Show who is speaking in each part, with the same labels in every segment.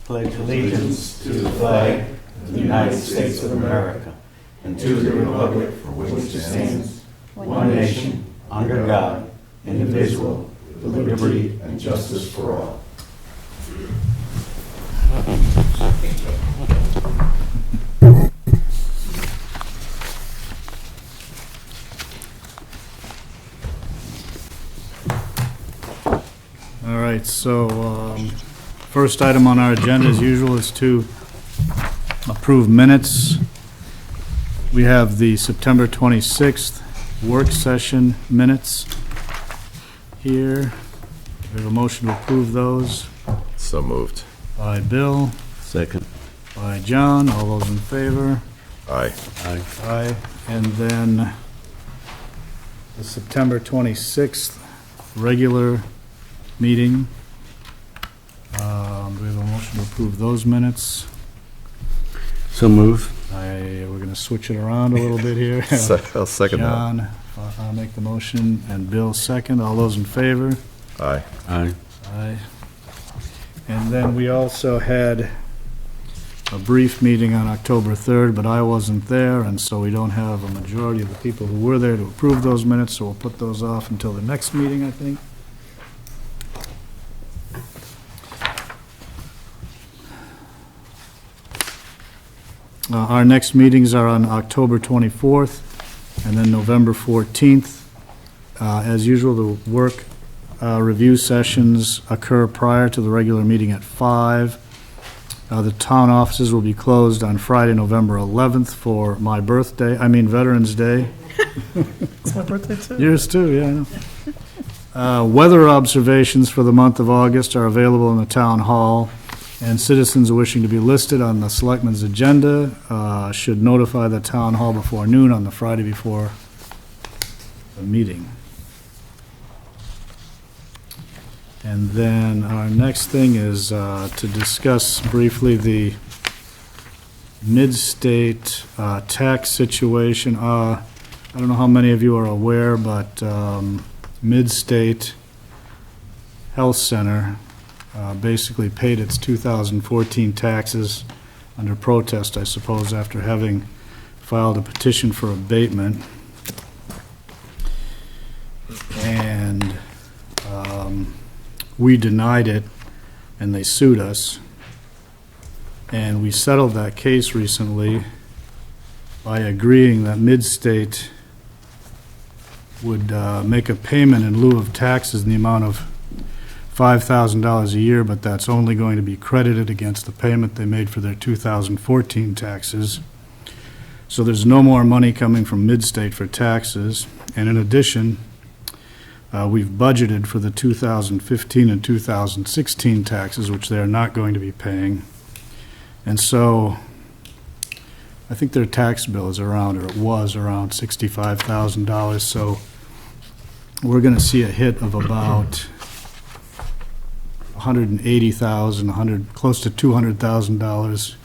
Speaker 1: pledge allegiance to the flag of the United States of America and to the republic for which it stands, one nation, under God, indivisible, with liberty and justice for all.
Speaker 2: All right, so first item on our agenda, as usual, is to approve minutes. We have the September 26th work session minutes here. We have a motion to approve those.
Speaker 3: So moved.
Speaker 2: By Bill.
Speaker 1: Second.
Speaker 2: By John. All those in favor?
Speaker 3: Aye.
Speaker 1: Aye.
Speaker 2: Aye. And then the September 26th regular meeting. Do we have a motion to approve those minutes?
Speaker 1: So move.
Speaker 2: We're going to switch it around a little bit here.
Speaker 3: I'll second that.
Speaker 2: John, I'll make the motion, and Bill second. All those in favor?
Speaker 3: Aye.
Speaker 1: Aye.
Speaker 2: Aye. And then we also had a brief meeting on October 3rd, but I wasn't there, and so we don't have a majority of the people who were there to approve those minutes, so we'll put those off until the next meeting, I think. Our next meetings are on October 24th and then November 14th. As usual, the work review sessions occur prior to the regular meeting at 5. The town offices will be closed on Friday, November 11th for my birthday, Veterans Day.
Speaker 4: It's my birthday too.
Speaker 2: Yours too, yeah, I know. Weather observations for the month of August are available in the town hall, and citizens wishing to be listed on the selectmen's agenda should notify the town hall before noon on the Friday before the meeting. And then our next thing is to discuss briefly the mid-state tax situation. I don't know how many of you are aware, but Mid-State Health Center basically paid its 2014 taxes under protest, I suppose, after having filed a petition for abatement. And we denied it, and they sued us. And we settled that case recently by agreeing that Mid-State would make a payment in lieu of taxes in the amount of $5,000 a year, but that's only going to be credited against the payment they made for their 2014 taxes. So there's no more money coming from Mid-State for taxes. And in addition, we've budgeted for the 2015 and 2016 taxes, which they're not going to be paying. And so I think their tax bill is around, or it was around $65,000. So we're going to see a hit of about $180,000, close to $200,000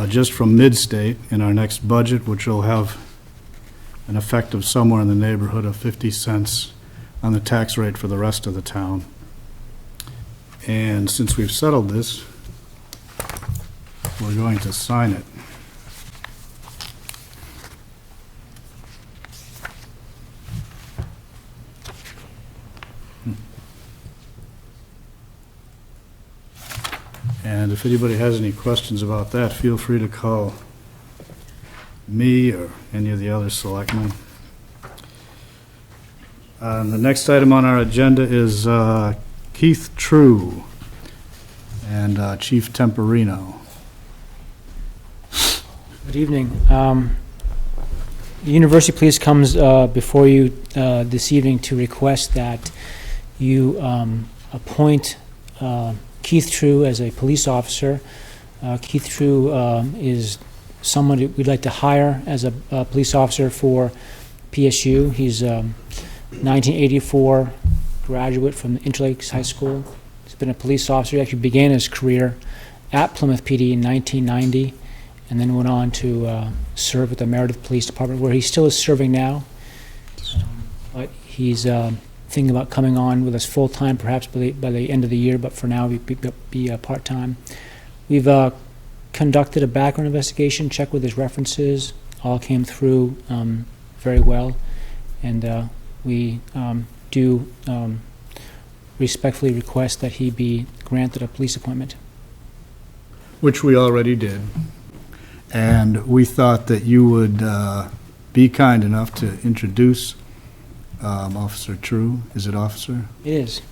Speaker 2: just from Mid-State in our next budget, which will have an effect of somewhere in the neighborhood of 50 cents on the tax rate for the rest of the town. And since we've settled this, we're going to sign it. And if anybody has any questions about that, feel free to call me or any of the other selectmen. The next item on our agenda is Keith True and Chief Temporino.
Speaker 4: Good evening. The University Police comes before you this evening to request that you appoint Keith True as a police officer. Keith True is someone we'd like to hire as a police officer for PSU. He's 1984 graduate from Interlakes High School. He's been a police officer. He actually began his career at Plymouth PD in 1990 and then went on to serve at the Meredith Police Department, where he still is serving now. But he's thinking about coming on with us full-time, perhaps by the end of the year, but for now he'd be part-time. We've conducted a background investigation, checked with his references, all came through very well, and we do respectfully request that he be granted a police appointment.
Speaker 2: Which we already did. And we thought that you would be kind enough to introduce Officer True. Is it Officer?
Speaker 4: It is.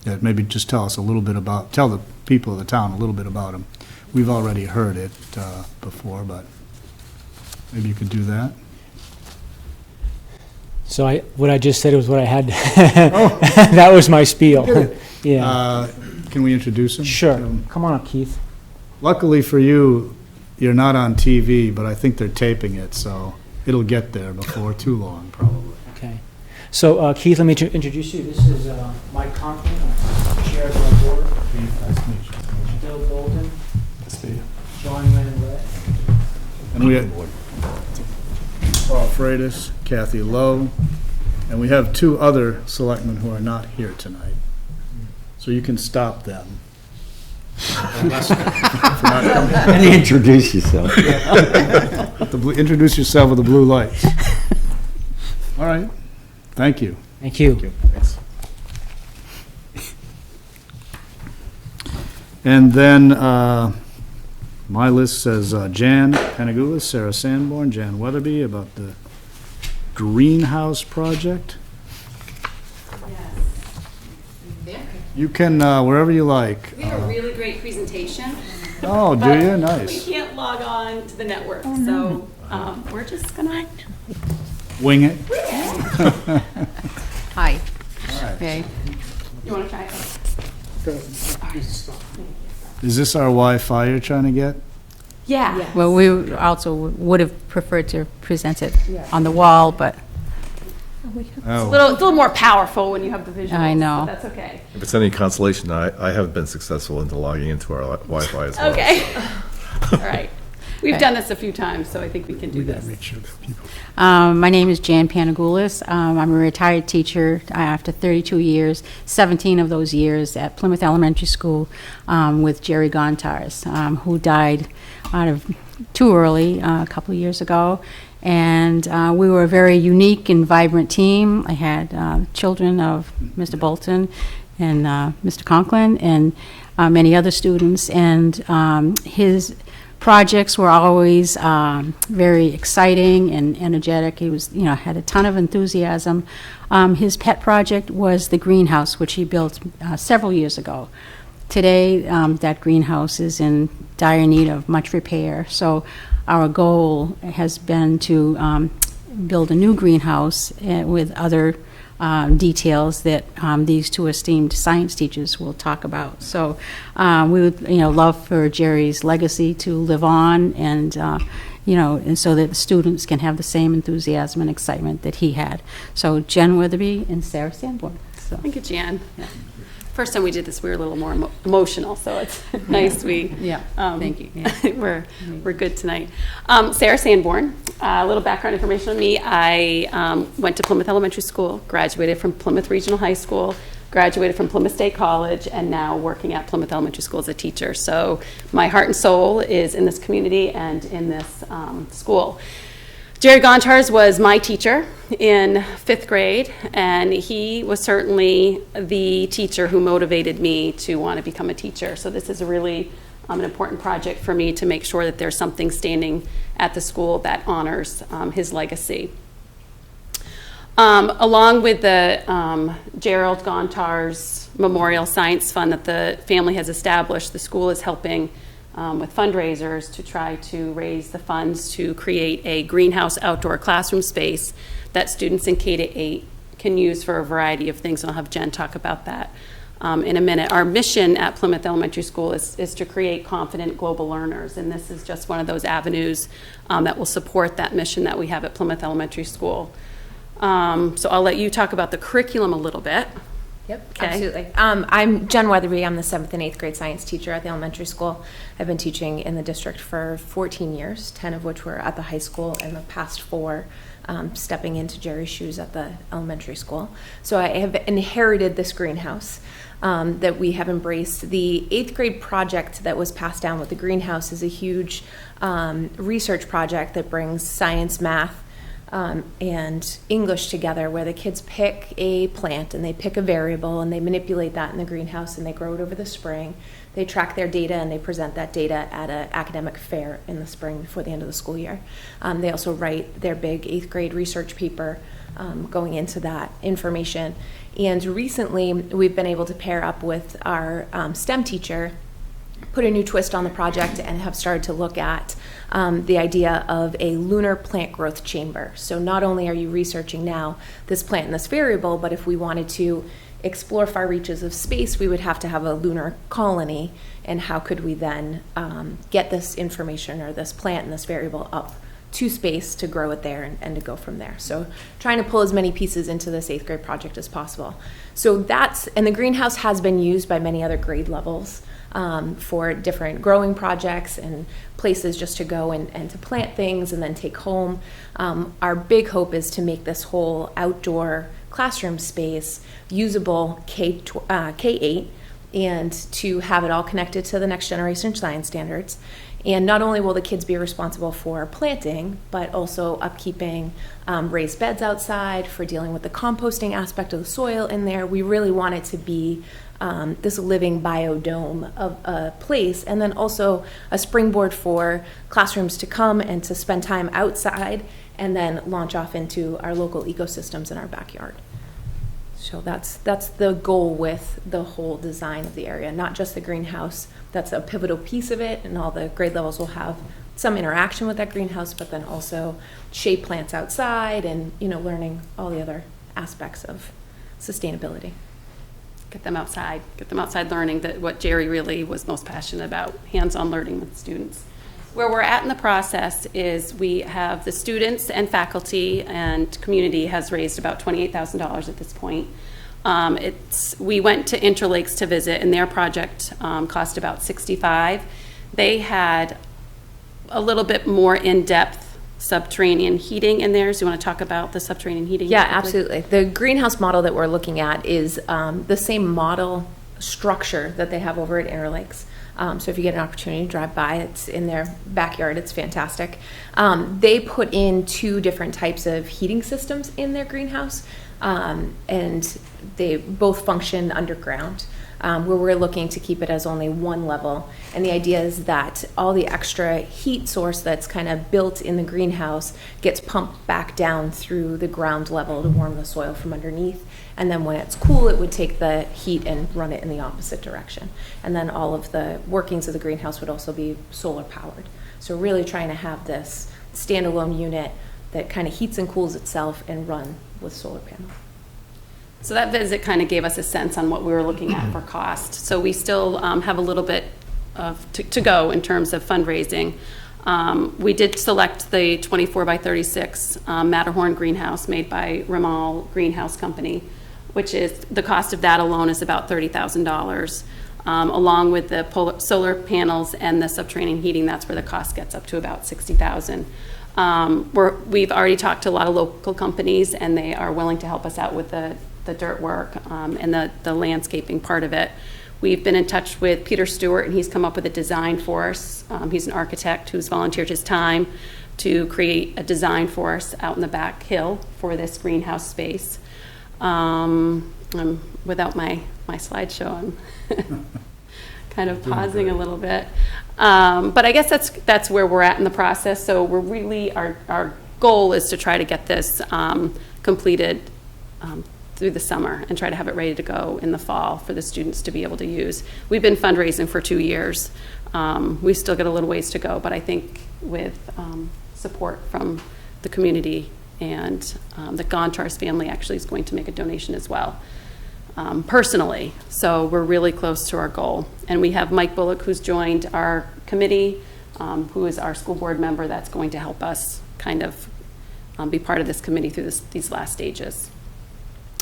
Speaker 2: Yeah, maybe just tell the people of the town a little bit about him. We've already heard it before, but maybe you could do that.
Speaker 4: So what I just said was what I had. That was my spiel. Yeah.
Speaker 2: Can we introduce him?
Speaker 4: Sure. Come on up, Keith.
Speaker 2: Luckily for you, you're not on TV, but I think they're taping it, so it'll get there before too long, probably.
Speaker 4: Okay. So, Keith, let me introduce you. This is Mike Conklin, Chair of our board.
Speaker 2: Nice to meet you.
Speaker 4: Bill Bolton.
Speaker 2: Nice to meet you.
Speaker 4: John Renner.
Speaker 2: And we have Paul Freitas, Kathy Lowe, and we have two other selectmen who are not here tonight. So you can stop them.
Speaker 1: And introduce yourself.
Speaker 2: Introduce yourself with the blue lights. All right. Thank you.
Speaker 4: Thank you.
Speaker 2: Thanks. And then my list says Jan Panagoulis, Sarah Sanborn, Jan Weatherby about the greenhouse project. You can, wherever you like.
Speaker 5: We have a really great presentation.
Speaker 2: Oh, do
Speaker 5: but
Speaker 2: you? Nice.
Speaker 5: We can't log on to the network, so we're just gonna
Speaker 2: Wing it.
Speaker 5: Hi.
Speaker 2: All right.
Speaker 5: Okay. You wanna try it?
Speaker 2: Is this our Wi-Fi you're trying to get?
Speaker 5: Yeah.
Speaker 6: Well, we also would have preferred to present it on the wall, but
Speaker 5: It's a
Speaker 2: Oh,
Speaker 5: little more powerful when you have the visuals.
Speaker 6: I know.
Speaker 5: But that's okay.
Speaker 3: If it's any consolation, I have been successful into logging into our Wi-Fi as well.
Speaker 5: Okay. All right. We've done this a few times, so I think we can do this.
Speaker 6: my name is Jan Panagoulis. I'm a retired teacher after 32 years, 17 of those years at Plymouth Elementary School with Jerry Gontars, who died out of too early a couple of years ago. And we were a very unique and vibrant team. I had children of Mr. Bolton and Mr. Conklin and many other students. And his projects were always very exciting and energetic. He was, had a ton of enthusiasm. His pet project was the greenhouse, which he built several years ago. Today, that greenhouse is in dire need of much repair. So our goal has been to build a new greenhouse with other details that these two esteemed science teachers will talk about. So we would, love for Jerry's legacy to live on, and and so that the students can have the same enthusiasm and excitement that he had. So Jen Weatherby and Sarah Sanborn. So.
Speaker 5: Thank you, Jan. First time we did this, we were a little more emotional, so it's nice
Speaker 6: Thank you. Yeah.
Speaker 5: we're good tonight. Sarah Sanborn, a little background information on me. I went to Plymouth Elementary School, graduated from Plymouth Regional High School, graduated from Plymouth State College, and now working at Plymouth Elementary School as a teacher. So my heart and soul is in this community and in this school. Jerry Gontars was my teacher in 5th grade, and he was certainly the teacher who motivated me to want to become a teacher. So this is a really an important project for me to make sure that there's something standing at the school that honors his legacy. Along with the Gerald Gontars Memorial Science Fund that the family has established, the school is helping with fundraisers to try to raise the funds to create a greenhouse outdoor classroom space that students in K-8 can use for a variety of things, and I'll have Jen talk about that in a minute. Our mission at Plymouth Elementary School is to create confident global learners, and this is just one of those avenues that will support that mission that we have at Plymouth Elementary School. So I'll let you talk about the curriculum a little bit.
Speaker 7: Yep,
Speaker 5: Okay.
Speaker 7: absolutely. I'm Jen Weatherby. I'm the 7th and 8th grade science teacher at the elementary school. I've been teaching in the district for 14 years, 10 of which were at the high school, and the past 4 stepping into Jerry's shoes at the elementary school. So I have inherited this greenhouse. that we have embraced. The 8th grade project that was passed down with the greenhouse is a huge research project that brings science, math, and English together, where the kids pick a plant and they pick a variable and they manipulate that in the greenhouse and they grow it over the spring. They track their data and they present that data at an academic fair in the spring before the end of the school year. They also write their big 8th grade research paper going into that information. And recently we've been able to pair up with our STEM teacher, put a new twist on the project, and have started to look at the idea of a lunar plant growth chamber. So not only are you researching now this plant and this variable, but if we wanted to explore far reaches of space, we would have to have a lunar colony. And how could we then get this information or this plant and this variable up to space to grow it there and to go from there? So trying to pull as many pieces into this 8th grade project as possible. So and the greenhouse has been used by many other grade levels for different growing projects and places just to go and to plant things and then take home. Our big hope is to make this whole outdoor classroom space usable K-8 and to have it all connected to the next generation science standards. And not only will the kids be responsible for planting, but also upkeeping raised beds outside, for dealing with the composting aspect of the soil in there. We really want it to be this living biodome of a place, and then also a springboard for classrooms to come and to spend time outside and then launch off into our local ecosystems in our backyard. So that's the goal with the whole design of the area, not just the greenhouse. That's a pivotal piece of it, and all the grade levels will have some interaction with that greenhouse, but then also shade plants outside and, learning all the other aspects of sustainability.
Speaker 5: Get them outside learning, that what Jerry really was most passionate about, hands-on learning with students. Where we're at in the process is we have the students and faculty and community has raised about $28,000 at this point. We went to Interlakes to visit, and their project cost about $65,000. They had a little bit more in-depth subterranean heating in there. So you want to talk about the subterranean heating?
Speaker 7: Yeah, absolutely. The greenhouse model that we're looking at is the same model structure that they have over at Interlakes. So if you get an opportunity to drive by, it's in their backyard. It's fantastic. They put in 2 different types of heating systems in their greenhouse, and they both function underground, where we're looking to keep it as only one level. And the idea is that all the extra heat source that's kind of built in the greenhouse gets pumped back down through the ground level to warm the soil from underneath. And then when it's cool, it would take the heat and run it in the opposite direction. And then all of the workings of the greenhouse would also be solar powered. So really trying to have this standalone unit that kind of heats and cools itself and run with solar panels.
Speaker 5: So that visit kind of gave us a sense on what we were looking at for cost. So we still have a little bit to go in terms of fundraising. We did select the 24 by 36 Matterhorn greenhouse made by Ramal Greenhouse Company, which is, the cost of that alone is about $30,000. Along with the solar panels and the subterranean heating, that's where the cost gets up to about $60,000. We've already talked to a lot of local companies, and they are willing to help us out with the dirt work and the landscaping part of it. We've been in touch with Peter Stewart, and he's come up with a design for us. He's an architect who's volunteered his time to create a design for us out in the back hill for this greenhouse space. I'm without my slideshow, I'm kind of pausing a little bit. But I guess that's where we're at in the process. So we're really, our goal is to try to get this completed through the summer and try to have it ready to go in the fall for the students to be able to use. We've been fundraising for 2 years. We've still got a little ways to go, but I think with support from the community and the Gontars family actually is going to make a donation as well, personally. So we're really close to our goal. And we have Mike Bullock, who's joined our committee, who is our school board member that's going to help us kind of be part of this committee through these last stages.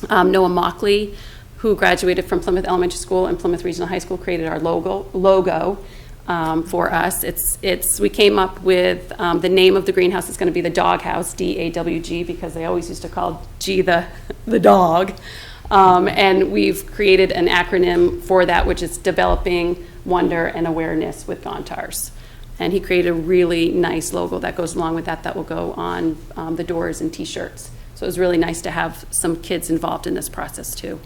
Speaker 5: Noah Mockley, who graduated from Plymouth Elementary School and Plymouth Regional High School, created our logo for us. We came up with the name of the greenhouse is going to be the Dog House, DAWG, because they always used to call G the dog. And we've created an acronym for that, which is Developing Wonder and Awareness with Gontars. And he created a really nice logo that goes along with that, that will go on the doors and T-shirts. So it was really nice to have some kids involved in this process too.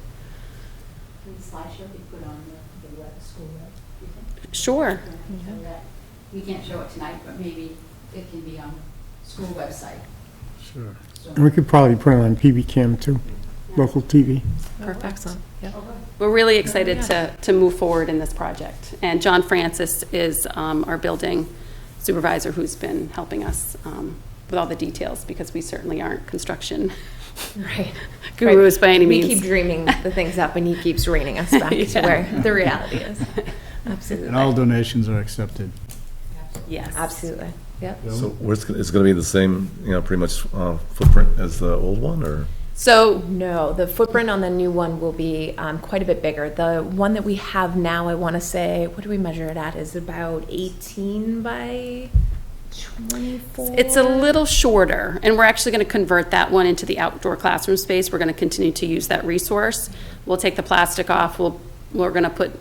Speaker 6: Can the slideshow be put on the web, school web, do you think?
Speaker 5: Sure.
Speaker 6: So that, we can't show it tonight, but maybe it can be on the school website.
Speaker 2: Sure.
Speaker 6: So-
Speaker 8: And we could probably put it on PB Cam too, local TV.
Speaker 7: Perfect. Excellent. Yeah.
Speaker 5: We're really excited to move forward in this project. And John Francis is our building supervisor who's been helping us with all the details, because we certainly aren't construction
Speaker 7: Right.
Speaker 5: gurus by any means.
Speaker 7: We keep dreaming the things up, and he keeps reining us back to where the reality is. Absolutely.
Speaker 2: And all donations are accepted.
Speaker 5: Yes.
Speaker 7: Absolutely. Yep.
Speaker 3: So is it going to be the same, pretty much footprint as the old one, or?
Speaker 5: So
Speaker 7: No, the footprint on the new one will be quite a bit bigger. The one that we have now, I want to say, what do we measure it at? Is about 18 by 24?
Speaker 5: it's a little shorter, and we're actually going to convert that one into the outdoor classroom space. We're going to continue to use that resource. We'll take the plastic off. We're going to put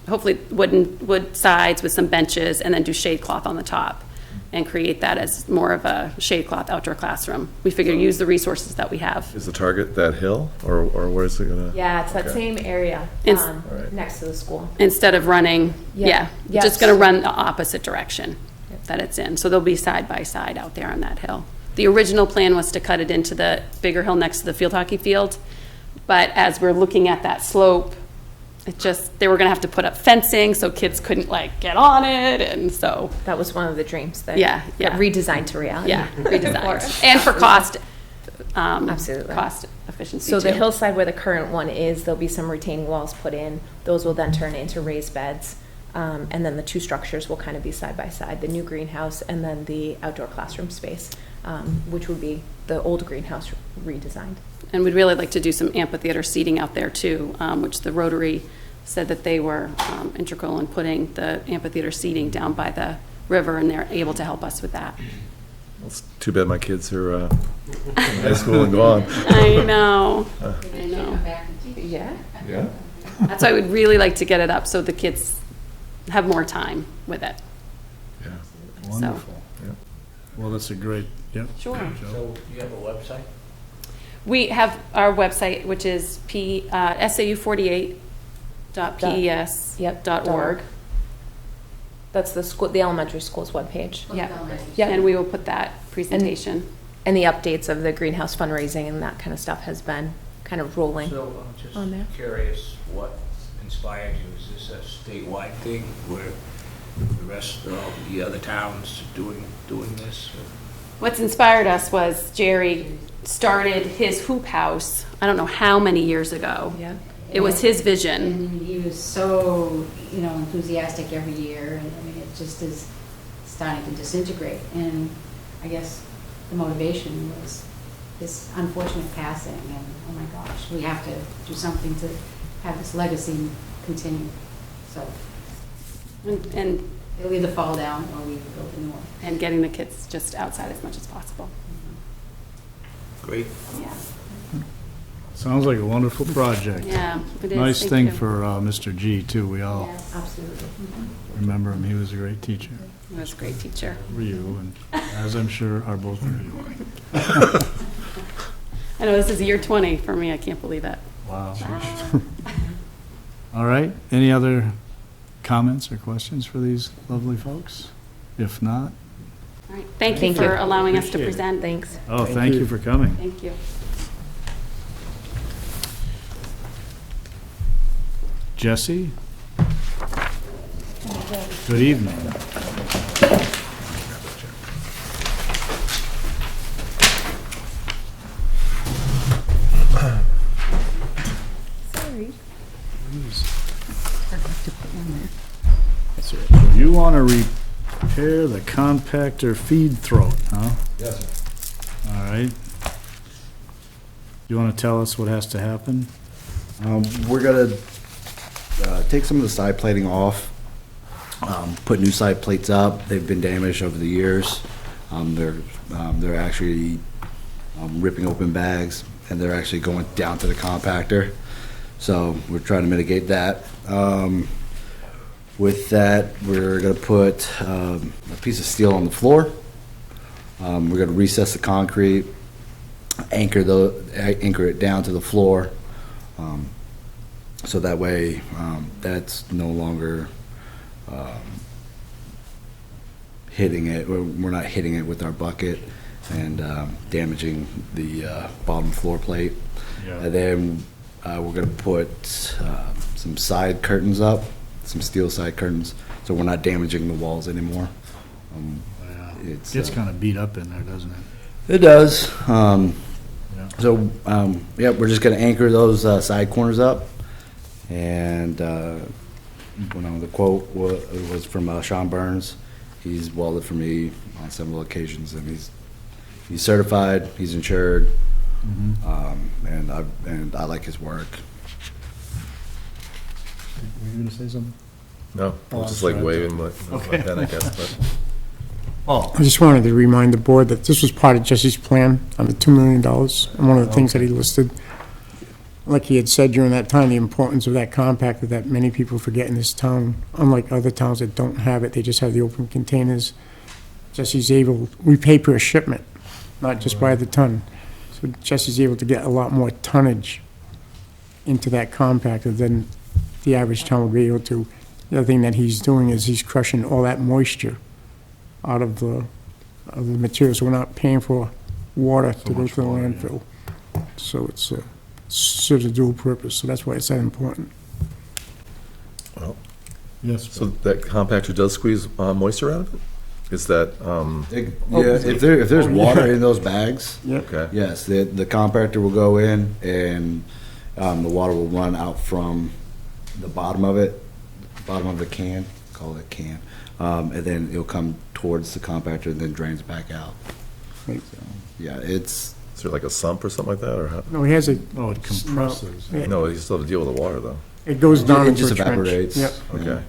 Speaker 5: hopefully wood sides with some benches, and then do shade cloth on the top, and create that as more of a shade cloth outdoor classroom. We figure use the resources that we have.
Speaker 3: Is the target that hill, or where is it going to?
Speaker 7: Yeah, it's that
Speaker 3: Okay.
Speaker 7: same area
Speaker 3: Alright.
Speaker 7: next to the school.
Speaker 5: Instead of running,
Speaker 7: Yeah.
Speaker 5: just going to run the opposite direction that it's in. So they'll be side by side out there on that hill. The original plan was to cut it into the bigger hill next to the field hockey field, but as we're looking at that slope, they were going to have to put up fencing so kids couldn't get on it, and so,
Speaker 7: That was one of the dreams that
Speaker 5: Yeah,
Speaker 7: got redesigned to reality.
Speaker 5: yeah, redesigned. And for cost,
Speaker 7: Absolutely.
Speaker 5: cost efficiency
Speaker 7: So the
Speaker 5: too.
Speaker 7: hillside where the current one is, there'll be some retaining walls put in. Those will then turn into raised beds. And then the two structures will kind of be side by side, the new greenhouse and then the outdoor classroom space, which would be the old greenhouse redesigned.
Speaker 5: And we'd really like to do some amphitheater seating out there too, which the Rotary said that they were integral in putting the amphitheater seating down by the river, and they're able to help us with that.
Speaker 3: It's too bad my kids are in high school and gone.
Speaker 5: I know.
Speaker 6: Maybe they should come back and teach.
Speaker 7: Yeah.
Speaker 3: Yeah.
Speaker 5: That's why we'd really like to get it up so the kids have more time with it.
Speaker 3: Yeah.
Speaker 2: Wonderful.
Speaker 3: Yep.
Speaker 2: Well, that's a great, yep.
Speaker 5: Sure.
Speaker 2: Joe.
Speaker 9: So you have a website?
Speaker 5: We have our website, which is sau48.pes.org.
Speaker 7: That's the school, the elementary school's webpage.
Speaker 5: Yeah.
Speaker 7: Yeah.
Speaker 5: And we will put that presentation.
Speaker 7: And the updates of the greenhouse fundraising and that kind of stuff has been kind of rolling.
Speaker 9: So I'm
Speaker 7: On there.
Speaker 9: just curious what inspired you? Is this a statewide thing where the rest of the other towns doing this?
Speaker 5: What's inspired us was Jerry started his hoop house, I don't know how many years ago.
Speaker 7: Yeah.
Speaker 5: It was his vision.
Speaker 6: And he was so, enthusiastic every year, and I mean, it just is starting to disintegrate. And I guess the motivation was this unfortunate passing, and oh my gosh, we have to do something to have this legacy continue. So
Speaker 5: And
Speaker 6: it'll either fall down or we go to north.
Speaker 5: and getting the kids just outside as much as possible.
Speaker 9: Great.
Speaker 5: Yeah,
Speaker 2: Sounds like a wonderful project.
Speaker 5: yeah, it is.
Speaker 2: Nice
Speaker 5: Thank
Speaker 2: thing
Speaker 5: you.
Speaker 2: for Mr. G, too. We all
Speaker 7: Absolutely.
Speaker 2: remember him. He was a great teacher
Speaker 5: He was a great teacher.
Speaker 2: for you, and as I'm sure are both of you.
Speaker 5: I know this is year 20 for me. I can't believe it.
Speaker 2: Wow. All right. Any other comments or questions for these lovely folks? If not,
Speaker 5: All right. Thank you
Speaker 7: Thank
Speaker 5: for
Speaker 7: you.
Speaker 5: allowing us to
Speaker 2: Appreciate it.
Speaker 5: present.
Speaker 7: Thanks.
Speaker 2: oh, thank you for coming.
Speaker 5: Thank you.
Speaker 2: Jesse? Good evening. So you want to repair the compactor feed throat, huh?
Speaker 3: Yes, sir.
Speaker 2: All right. You want to tell us what has to happen?
Speaker 10: We're gonna take some of the side plating off, put new side plates up. They've been damaged over the years. They're actually ripping open bags. and they're actually going down to the compactor. So we're trying to mitigate that. With that, we're gonna put a piece of steel on the floor. We're gonna recess the concrete, anchor it down to the floor, so that way that's no longer hitting it. We're not hitting it with our bucket and damaging the bottom floor plate.
Speaker 2: Yeah.
Speaker 10: And then we're gonna put some side curtains up, some steel side curtains, so we're not damaging the walls anymore.
Speaker 2: Yeah.
Speaker 10: It's
Speaker 2: Gets kind of beat up in there, doesn't it?
Speaker 10: It does.
Speaker 2: Yeah.
Speaker 10: So, yeah, we're just gonna anchor those side corners up. And, the quote was from Sean Burns. He's welded for me on several occasions, and he's certified, he's insured, and I like his work.
Speaker 2: Were you gonna say something?
Speaker 3: No, I was just like waving my pen, I guess, but.
Speaker 2: Oh,
Speaker 8: I just wanted to remind the board that this was part of Jesse's plan on the $2 million, and one of the things that he listed, like he had said during that time, the importance of that compactor that many people forget in this town. Unlike other towns that don't have it, they just have the open containers. Jesse's able, we pay per shipment, not just by the ton. So Jesse's able to get a lot more tonnage into that compactor than the average town would be able to. The other thing that he's doing is he's crushing all that moisture out of the material, so we're not paying for water to go
Speaker 2: much
Speaker 8: to the
Speaker 2: water, yeah.
Speaker 8: landfill. So it's serves a dual purpose, so that's why it's that important.
Speaker 3: Well,
Speaker 2: yes.
Speaker 3: so that compactor does squeeze moisture out of it? Is that,
Speaker 10: If there's water in those bags,
Speaker 3: okay?
Speaker 10: yes, the compactor will go in, and the water will run out from the bottom of it, bottom of the can, call it can, and then it'll come towards the compactor and then drains back out.
Speaker 8: Right.
Speaker 10: So, yeah, it's,
Speaker 3: Is there like a sump or something like that, or how?
Speaker 8: No, he has a,
Speaker 2: Oh, it compresses.
Speaker 8: Yeah.
Speaker 3: No, you still have to deal with the water, though.
Speaker 8: it goes down
Speaker 10: it
Speaker 8: into
Speaker 10: just
Speaker 8: a trench.
Speaker 10: evaporates.
Speaker 8: Yep,
Speaker 3: Okay.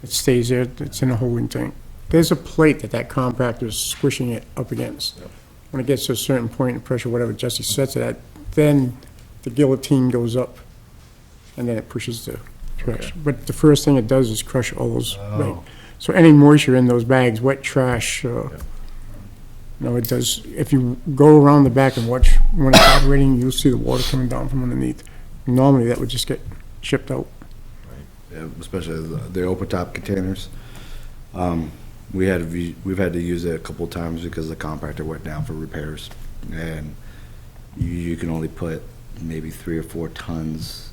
Speaker 8: it stays there, it's in a holding tank. There's a plate that compactor is squishing it up against.
Speaker 3: Yep.
Speaker 8: When it gets to a certain point of pressure, whatever Jesse sets it at, then the guillotine goes up, and then it pushes the trash.
Speaker 3: Okay.
Speaker 8: But the first thing it does is crush all those,
Speaker 2: Oh.
Speaker 8: right. So any moisture in those bags, wet trash, no, it does, if you go around the back and watch when it's operating, you'll see the water coming down from underneath. Normally, that would just get shipped out.
Speaker 10: yeah, especially the open top containers. We've had to use it a couple of times because the compactor went down for repairs, and you can only put maybe 3 or 4 tons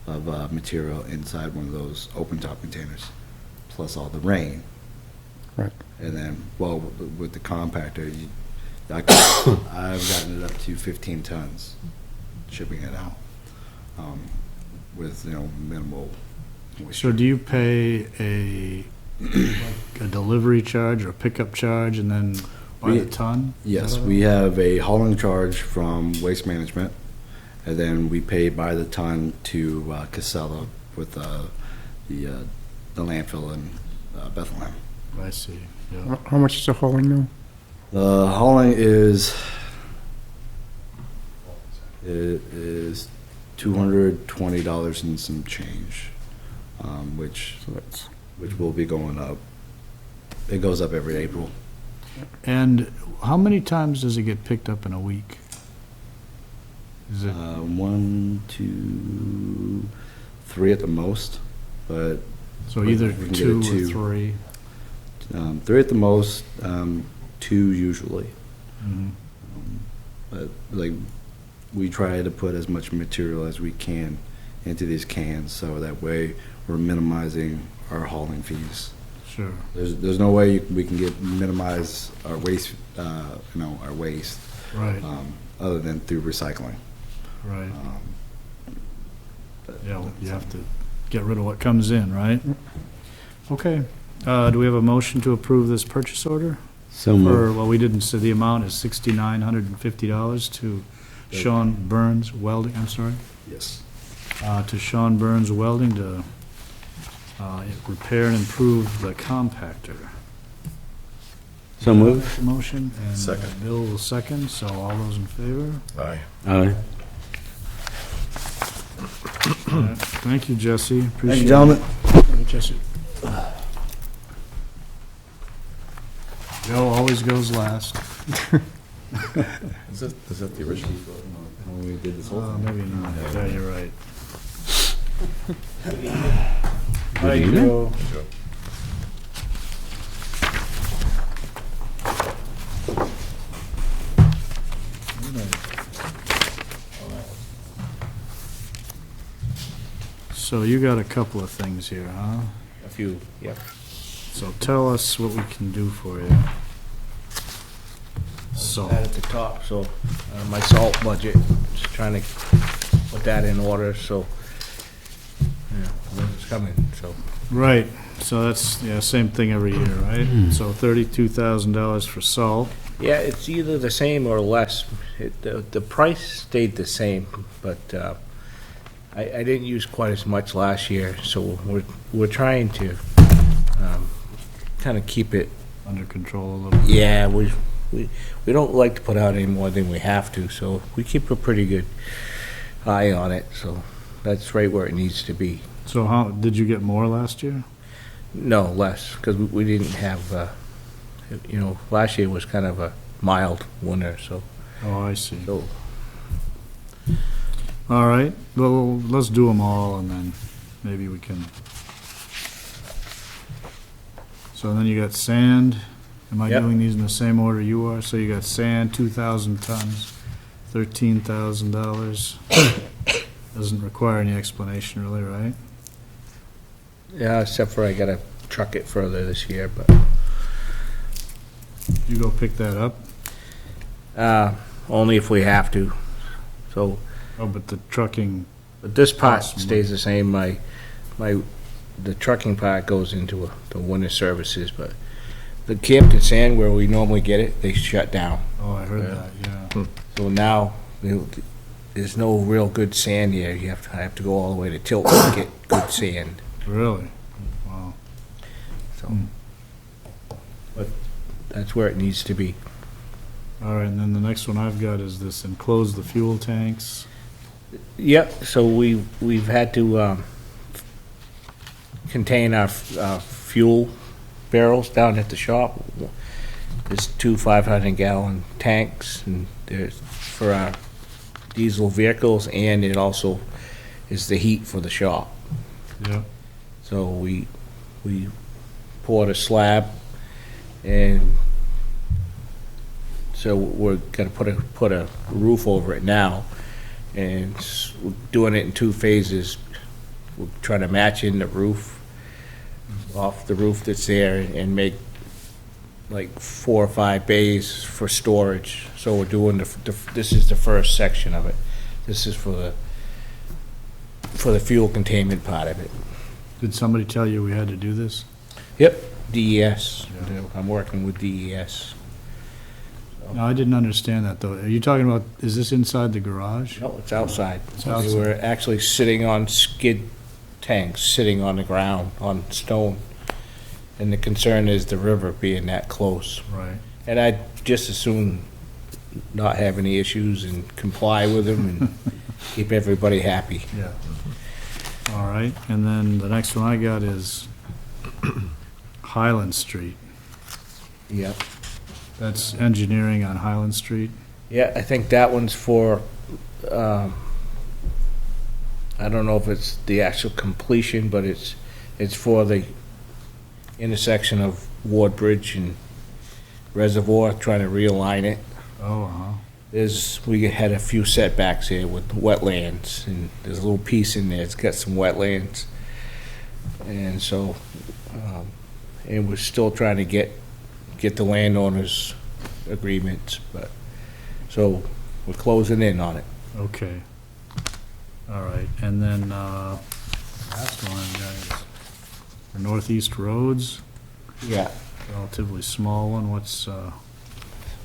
Speaker 10: of material inside one of those open top containers, plus all the rain.
Speaker 8: Right.
Speaker 10: And then, well, with the compactor, I've gotten it up to 15 tons, shipping it out, with, minimal moisture.
Speaker 2: So do you pay a delivery charge or a pickup charge and then by the ton?
Speaker 10: Yes, we have a hauling charge from Waste Management, and then we pay by the ton to Casella with the landfill in Bethlehem.
Speaker 2: I see, yeah.
Speaker 8: How much is the hauling now?
Speaker 10: The hauling is $220 and some change, which
Speaker 8: So that's,
Speaker 10: will be going up. It goes up every April.
Speaker 2: And how many times does it get picked up in a week? Is it,
Speaker 10: 1, 2, 3 at the most, but
Speaker 2: so either
Speaker 10: we can get
Speaker 2: 2
Speaker 10: it
Speaker 2: or
Speaker 10: to-
Speaker 2: 3?
Speaker 10: 3 at the most, 2 usually.
Speaker 2: Mhm.
Speaker 10: But like, we try to put as much material as we can into these cans, so that way we're minimizing our hauling fees.
Speaker 2: Sure,
Speaker 10: There's no way we can minimize our waste, our waste,
Speaker 2: right,
Speaker 10: other than through recycling.
Speaker 2: right.
Speaker 10: But
Speaker 2: Yeah, you have to get rid of what comes in, right? Okay. Do we have a motion to approve this purchase order?
Speaker 10: So
Speaker 2: Well, we didn't say the amount is $6,950 to Sean Burns Welding, I'm sorry,
Speaker 10: Yes.
Speaker 2: to Sean Burns Welding to repair and improve the compactor.
Speaker 1: So move.
Speaker 2: Motion, and
Speaker 3: Second.
Speaker 2: Bill will second, so all those in favor?
Speaker 3: Aye.
Speaker 1: Aye.
Speaker 2: All right. Thank you, Jesse.
Speaker 1: Thank
Speaker 2: Appreciate
Speaker 1: you,
Speaker 2: it.
Speaker 1: gentlemen.
Speaker 2: Thank you, Jesse. Joe always goes last.
Speaker 3: Is that the original?
Speaker 1: We did this whole thing.
Speaker 2: Maybe not. Yeah, you're right.
Speaker 1: Good evening.
Speaker 2: Joe. So you got a couple of things here, huh?
Speaker 9: A few, yep.
Speaker 2: So tell us what we can do for you. So,
Speaker 9: That at the top, so my salt budget, just trying to put that in order, so, yeah, it's coming, so.
Speaker 2: right, so that's, yeah, same thing every year, right? So $32,000 for salt.
Speaker 9: Yeah, it's either the same or less. The price stayed the same, but I didn't use quite as much last year, so we're trying to kind of keep it.
Speaker 2: Under control a little bit.
Speaker 9: Yeah, we don't like to put out any more than we have to, so we keep a pretty good eye on it, so that's right where it needs to be.
Speaker 2: So how, did you get more last year?
Speaker 9: No, less, because we didn't have, last year was kind of a mild winter, so.
Speaker 2: Oh, I see.
Speaker 9: So
Speaker 2: All right, well, let's do them all and then maybe we can. So then you got sand. Am I
Speaker 9: Yep.
Speaker 2: doing these in the same order you are? So you got sand, 2,000 tons, $13,000. Doesn't require any explanation really, right?
Speaker 9: Yeah, except for I gotta truck it further this year, but,
Speaker 2: You go pick that up?
Speaker 9: only if we have to. So,
Speaker 2: Oh, but the trucking,
Speaker 9: but this part
Speaker 2: Awesome.
Speaker 9: stays the same, the trucking part goes into the winter services, but the Campton Sand where we normally get it, they shut down.
Speaker 2: oh, I heard that, yeah.
Speaker 9: So now, there's no real good sand here, I have to go all the way to Tilton to get good sand,
Speaker 2: Really? Wow.
Speaker 9: so. But that's where it needs to be.
Speaker 2: All right, and then the next one I've got is this enclose the fuel tanks.
Speaker 9: Yep, so we've had to contain our fuel barrels down at the shop. There's 2 500-gallon tanks, and there's for our diesel vehicles, and it also is the heat for the shop.
Speaker 2: Yeah.
Speaker 9: So we poured a slab, and so we're gonna put a roof over it now, and we're doing it in 2 phases. We're trying to match in the roof, off the roof that's there, and make like 4 or 5 bays for storage. So we're doing this is the first section of it. This is for the fuel containment part of it.
Speaker 2: Did somebody tell you we had to do this?
Speaker 9: Yep, DES.
Speaker 2: Yeah.
Speaker 9: I'm working with DES.
Speaker 2: No, I didn't understand that, though. Are you talking about, is this inside the garage?
Speaker 9: No, it's outside.
Speaker 2: It's outside.
Speaker 9: We were actually sitting on skid tanks, sitting on the ground, on stone. And the concern is the river being that close.
Speaker 2: Right.
Speaker 9: And I'd just as soon not have any issues and comply with them and keep everybody happy.
Speaker 2: Yeah. All right, and then the next one I got is Highland Street.
Speaker 9: Yep.
Speaker 2: That's engineering on Highland Street.
Speaker 9: Yeah, I think that one's for, I don't know if it's the actual completion, but it's for the intersection of Ward Bridge and Reservoir, trying to realign it.
Speaker 2: Oh, uh-huh.
Speaker 9: We had a few setbacks here with wetlands, and there's a little piece in there, it's got some wetlands. And so, and we're still trying to get the landowners' agreements, but, so, we're closing in on it.
Speaker 2: Okay. All right, and then, last one I've got is for Northeast Roads,
Speaker 9: Yeah.
Speaker 2: relatively small one. What's,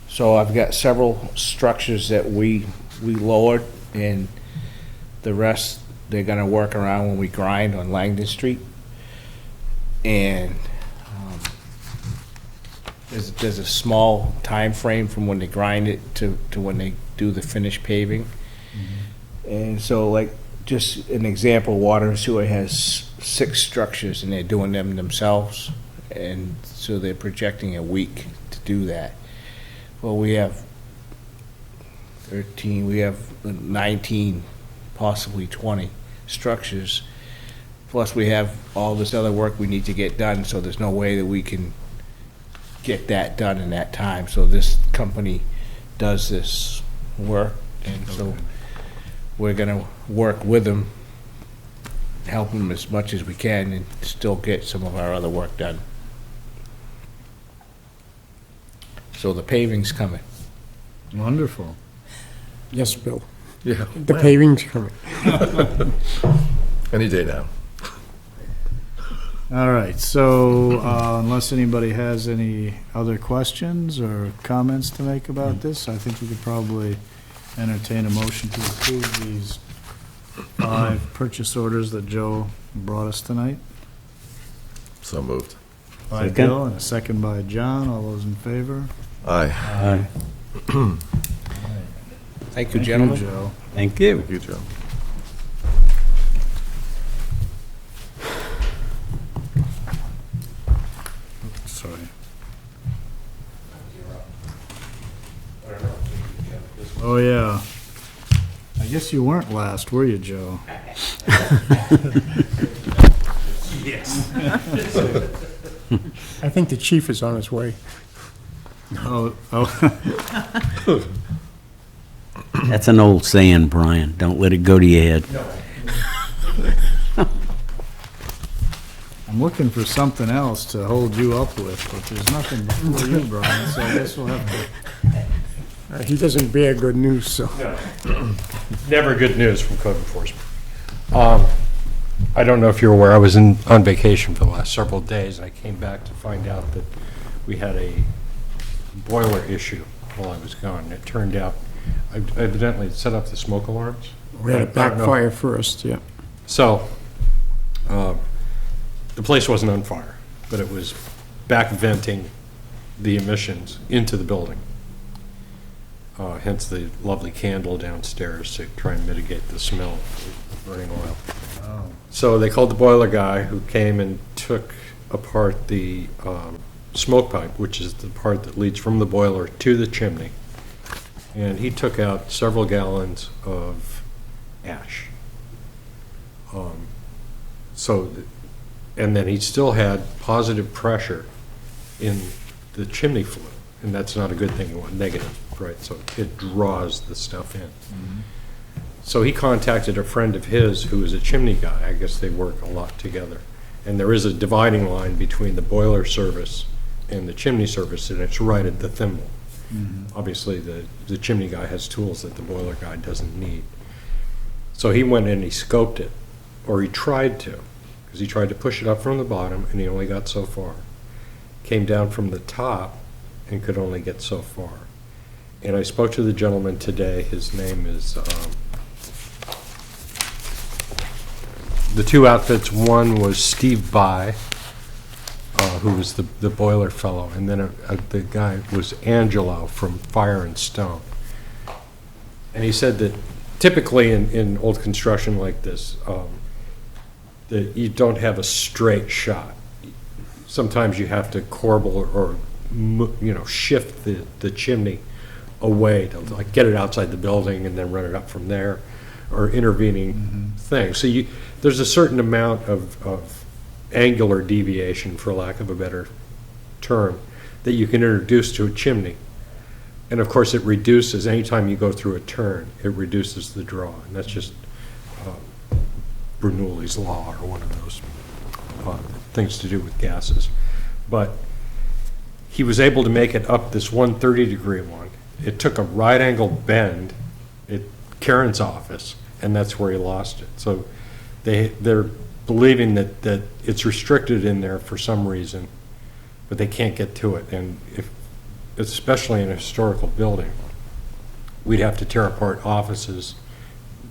Speaker 9: So I've got several structures that we lowered, and the rest, they're gonna work around when we grind on Langdon Street. And there's a small time frame from when they grind it to when they do the finished paving. And so like, just an example, water and sewer has 6 structures and they're doing them themselves. And so they're projecting a week to do that. Well, we have 13, we have 19, possibly 20 structures. Plus we have all this other work we need to get done, so there's no way that we can get that done in that time. So this company does this work, and so we're gonna work with them, help them as much as we can, and still get some of our other work done. So the paving's coming.
Speaker 2: Wonderful.
Speaker 8: Yes, Bill.
Speaker 3: Yeah.
Speaker 8: The paving's coming.
Speaker 3: Any day now.
Speaker 2: All right, so unless anybody has any other questions or comments to make about this, I think we could probably entertain a motion to approve these 5 purchase orders that Joe brought us tonight.
Speaker 3: So moved.
Speaker 2: By
Speaker 1: Second.
Speaker 2: Bill and a second by John. All those in favor?
Speaker 3: Aye.
Speaker 9: Thank you, gentlemen.
Speaker 2: Joe.
Speaker 1: Thank you.
Speaker 3: Thank you, Joe.
Speaker 2: Sorry. Oh, yeah. I guess you weren't last, were you, Joe?
Speaker 8: I think the chief is on his way.
Speaker 2: Oh.
Speaker 1: That's an old saying, Brian. Don't let it go to your head.
Speaker 2: I'm looking for something else to hold you up with, but there's nothing before you, Brian, so I guess we'll have to.
Speaker 8: He doesn't bear good news, so.
Speaker 11: Never good news from code enforcement. I don't know if you're aware, I was on vacation for the last several days, and I came back to find out that we had a boiler issue while I was gone. It turned out, I evidently set up the smoke alarms.
Speaker 8: We had a
Speaker 11: I don't know.
Speaker 8: backfire first, yeah.
Speaker 11: So, the place wasn't on fire, but it was back venting the emissions into the building. Hence the lovely candle downstairs to try and mitigate the smell of burning oil. So they called the boiler guy, who came and took apart the smoke pipe, which is the part that leads from the boiler to the chimney. And he took out several gallons of ash. And then he still had positive pressure in the chimney flue, and that's not a good thing. You want negative, right? So it draws the stuff in. So he contacted a friend of his who is a chimney guy. I guess they work a lot together. And there is a dividing line between the boiler service and the chimney service, and it's right at the thimble. Obviously, the chimney guy has tools that the boiler guy doesn't need. So he went in and he scoped it, or he tried to, because he tried to push it up from the bottom, and he only got so far. Came down from the top and could only get so far. And I spoke to the gentleman today. His name is, the 2 outfits, one was Steve By, who was the boiler fellow, and then the guy was Angelo from Fire and Stone. And he said that typically in old construction like this, that you don't have a straight shot. Sometimes you have to corbel or shift the chimney away to like get it outside the building and then run it up from there, or intervening things. So there's a certain amount of angular deviation, for lack of a better term, that you can introduce to a chimney. And of course it reduces, anytime you go through a turn, it reduces the draw. And that's just Bernoulli's law, or one of those things to do with gases. But he was able to make it up this 130-degree one. It took a right angle bend at Karen's office, and that's where he lost it. So they're believing that it's restricted in there for some reason, but they can't get to it. And especially in a historical building, we'd have to tear apart offices,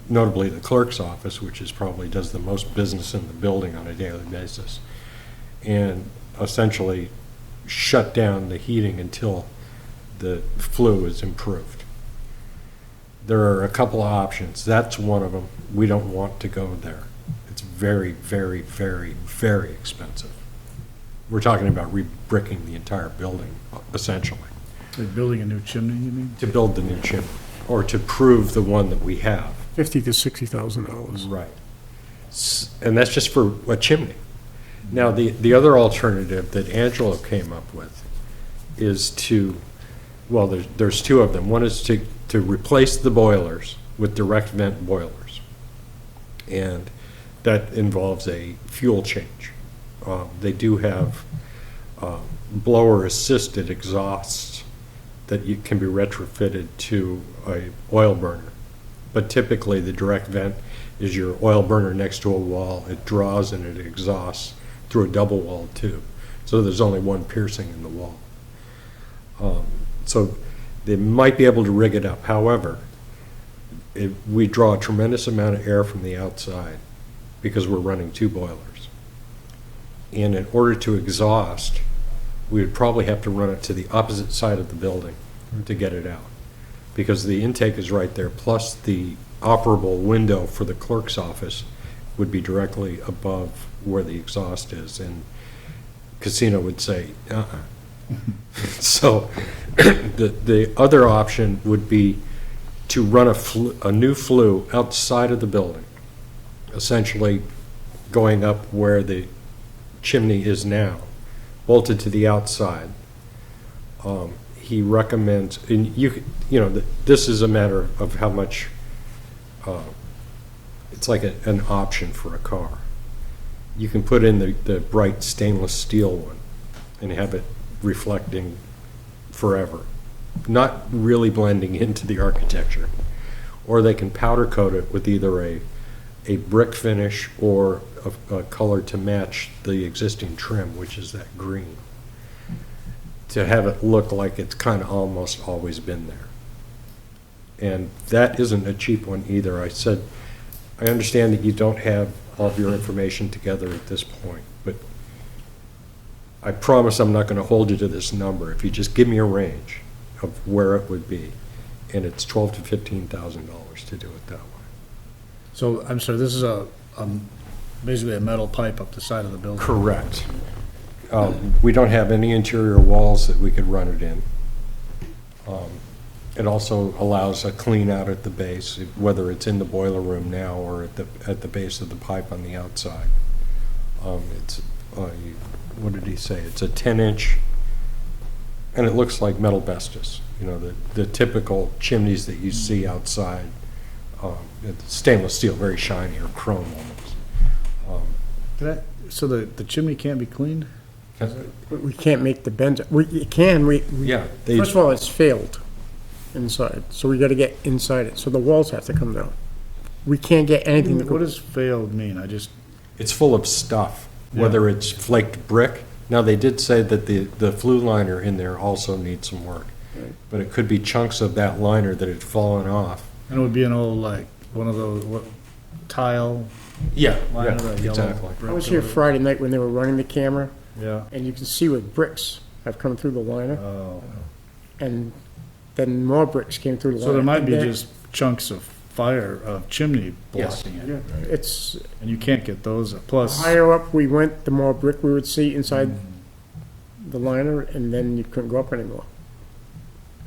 Speaker 11: notably the clerk's office, which probably does the most business in the building on a daily basis, and essentially shut down the heating until the flue is improved. There are a couple of options. That's one of them. We don't want to go there. It's very, very, very, very expensive. We're talking about re-bricking the entire building, essentially,
Speaker 2: They're building a new chimney, you mean?
Speaker 11: to build the new chimney, or to prove the one that we have.
Speaker 8: $50,000 to $60,000.
Speaker 11: Right. And that's just for a chimney. Now, the other alternative that Angelo came up with is to, well, there's two of them. One is to replace the boilers with direct vent boilers. And that involves a fuel change. They do have blower-assisted exhausts that can be retrofitted to a oil burner. But typically, the direct vent is your oil burner next to a wall. It draws and it exhausts through a double-walled tube. So there's only one piercing in the wall. So they might be able to rig it up. However, we draw a tremendous amount of air from the outside because we're running two boilers. And in order to exhaust, we would probably have to run it to the opposite side of the building to get it out, because the intake is right there, plus the operable window for the clerk's office would be directly above where the exhaust is, and Casino would say, So the other option would be to run a new flue outside of the building, essentially going up where the chimney is now, bolted to the outside. He recommends, and this is a matter of how much, it's like an option for a car. You can put in the bright stainless steel one and have it reflecting forever, not really blending into the architecture. Or they can powder coat it with either a brick finish or a color to match the existing trim, which is that green, to have it look like it's kind of almost always been there. And that isn't a cheap one either. I understand that you don't have all of your information together at this point, but I promise I'm not going to hold you to this number. If you just give me a range of where it would be, and it's $12,000 to $15,000 to do it that way.
Speaker 2: So, I'm sorry, this is basically a metal pipe up the side of the building?
Speaker 11: Correct. We don't have any interior walls that we could run it in. It also allows a clean out at the base, whether it's in the boiler room now or at the base of the pipe on the outside. It's what did he say? It's a 10-inch, and it looks like metal vestas. The typical chimneys that you see outside. It's stainless steel, very shiny, or chrome almost.
Speaker 2: So the chimney can't be cleaned?
Speaker 8: We can't make the bends. We can,
Speaker 11: Yeah.
Speaker 8: first of all, it's failed inside, so we gotta get inside it, so the walls have to come down. We can't get anything to
Speaker 2: What
Speaker 8: go.
Speaker 2: does failed mean?
Speaker 11: It's full of stuff, whether it's flaked brick. Now, they did say that the flue liner in there also needs some work.
Speaker 8: Right.
Speaker 11: But it could be chunks of that liner that had fallen off.
Speaker 2: And it would be an old, one of those, tile
Speaker 11: Yeah,
Speaker 2: liner, that yellow
Speaker 11: exactly.
Speaker 2: brick
Speaker 8: I was here
Speaker 2: or-
Speaker 8: Friday night when they were running the camera,
Speaker 2: Yeah.
Speaker 8: and you can see where bricks have come through the liner,
Speaker 2: Oh.
Speaker 8: and then more bricks came through the liner.
Speaker 2: So there might
Speaker 8: And
Speaker 2: be
Speaker 8: then-
Speaker 2: just chunks of chimney
Speaker 11: Yes.
Speaker 2: blocking it.
Speaker 8: Yeah, it's,
Speaker 2: And you can't get those,
Speaker 8: the
Speaker 2: plus,
Speaker 8: higher up we went, the more brick we would see inside the liner, and then you couldn't go up anymore.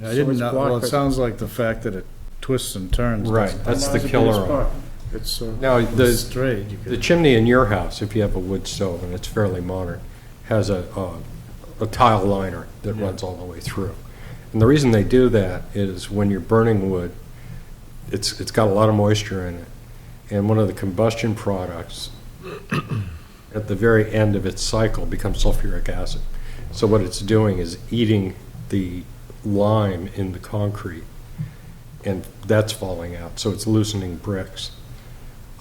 Speaker 2: I
Speaker 8: so
Speaker 2: didn't
Speaker 8: it's
Speaker 2: know,
Speaker 8: blocked
Speaker 2: well, it
Speaker 8: by-
Speaker 2: sounds like the fact that it twists and turns.
Speaker 11: Right,
Speaker 2: doesn't-
Speaker 11: that's the
Speaker 8: Now's a
Speaker 11: killer
Speaker 8: good
Speaker 11: on it.
Speaker 8: spot. It's,
Speaker 11: Now,
Speaker 2: It's
Speaker 11: the
Speaker 2: straight. You
Speaker 11: the
Speaker 2: could-
Speaker 11: chimney in your house, if you have a wood stove and it's fairly modern, has a tile liner that
Speaker 2: Yeah.
Speaker 11: runs all the way through. And the reason they do that is when you're burning wood, it's got a lot of moisture in it. And one of the combustion products at the very end of its cycle becomes sulfuric acid. So what it's doing is eating the lime in the concrete, and that's falling out, so it's loosening bricks.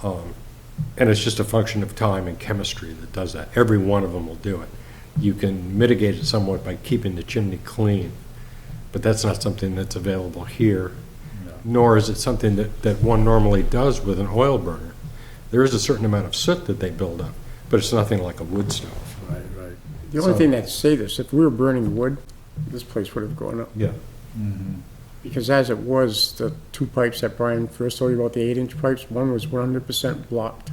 Speaker 11: And it's just a function of time and chemistry that does that. Every one of them will do it. You can mitigate it somewhat by keeping the chimney clean, but that's not something that's available here, nor is it something that one normally does with an oil burner. There is a certain amount of soot that they build up, but it's nothing like a wood stove.
Speaker 2: Right, right.
Speaker 8: The only thing that saved us, if we were burning wood, this place would have gone up.
Speaker 3: Yeah.
Speaker 8: Because as it was, the two pipes that Brian first told you about, the 8-inch pipes, one was 100% blocked